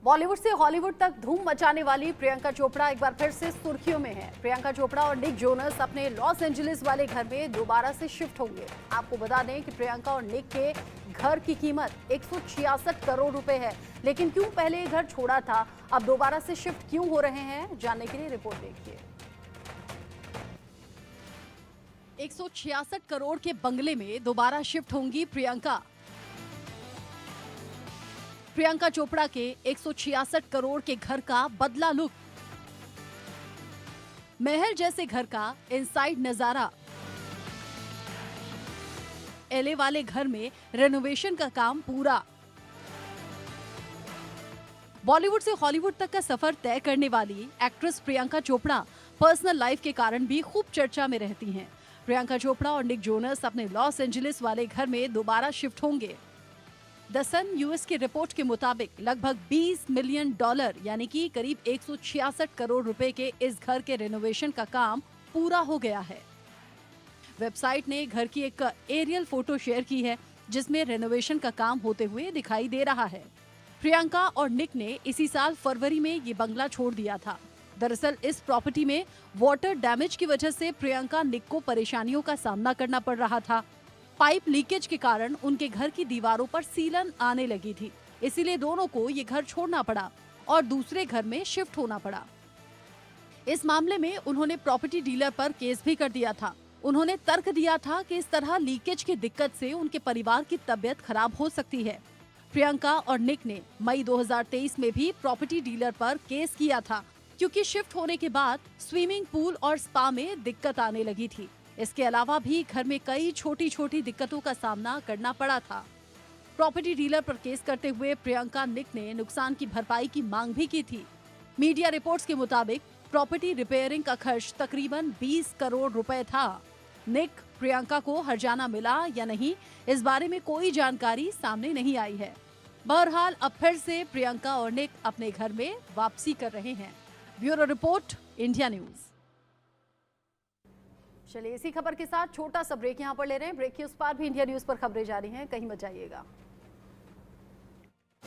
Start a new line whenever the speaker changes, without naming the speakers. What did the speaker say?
बॉलीवुड से हॉलीवुड तक धूम मचाने वाली प्रियंका चोपड़ा एक बार फिर से सुर्खियों में है। प्रियंका चोपड़ा और निक जोनस अपने लॉस एंजलिस वाले घर में दोबारा से शिफ्ट होंगे। आपको बता दें कि प्रियंका और निक के घर की कीमत 166 करोड़ रुपए है। लेकिन क्यों पहले ये घर छोड़ा था, अब दोबारा से शिफ्ट क्यों हो रहे हैं, जानने के लिए रिपोर्ट देखिए। 166 करोड़ के बंगले में दोबारा शिफ्ट होंगी प्रियंका। प्रियंका चोपड़ा के 166 करोड़ के घर का बदला लुक, महल जैसे घर का इनसाइड नजारा। एलए वाले घर में रेनोवेशन का काम पूरा। बॉलीवुड से हॉलीवुड तक का सफर तय करने वाली actress Priyanka Chopra personal life के कारण भी खूब चर्चा में रहती हैं। प्रियंका चोपड़ा और निक जोनस अपने लॉस एंजलिस वाले घर में दोबारा शिफ्ट होंगे। द सन यूएस की रिपोर्ट के मुताबिक लगभग $20 मिलियन यानी कि करीब 166 करोड़ रुपए के इस घर के रेनोवेशन का काम पूरा हो गया है। वेबसाइट ने घर की एक एरियल फोटो शेयर की है जिसमें रेनोवेशन का काम होते हुए दिखाई दे रहा है। प्रियंका और निक ने इसी साल फरवरी में ये बंगला छोड़ दिया था। दरअसल इस प्रॉपर्टी में वाटर डैमेज की वजह से प्रियंका निक को परेशानियों का सामना करना पड़ रहा था। पाइप लीकेज के कारण उनके घर की दीवारों पर सीलन आने लगी थी, इसीलिए दोनों को ये घर छोड़ना पड़ा और दूसरे घर में शिफ्ट होना पड़ा। इस मामले में उन्होंने प्रॉपर्टी डीलर पर केस भी कर दिया था। उन्होंने तर्क दिया था कि इस तरह लीकेज की दिक्कत से उनके परिवार की तबीयत खराब हो सकती है। प्रियंका और निक ने मई 2023 में भी प्रॉपर्टी डीलर पर केस किया था, क्योंकि शिफ्ट होने के बाद स्विमिंग पूल और स्पा में दिक्कत आने लगी थी। इसके अलावा भी घर में कई छोटी छोटी दिक्कतों का सामना करना पड़ा था। प्रॉपर्टी डीलर पर केस करते हुए प्रियंका निक ने नुकसान की भरपाई की मांग भी की थी। मीडिया रिपोर्ट्स के मुताबिक प्रॉपर्टी रिपेयरिंग का खर्च तकरीबन 20 करोड़ रुपए था। निक प्रियंका को हर्जाना मिला या नहीं, इस बारे में कोई जानकारी सामने नहीं आई है। बहरहाल अब फिर से प्रियंका और निक अपने घर में वापसी कर रहे हैं। Bureau report, India news. चलिए इसी खबर के साथ छोटा सा ब्रेक यहाँ पर ले रहे हैं। ब्रेक के उस पार भी इंडिया न्यूज पर खबरें जारी हैं, कहीं मत जाइएगा।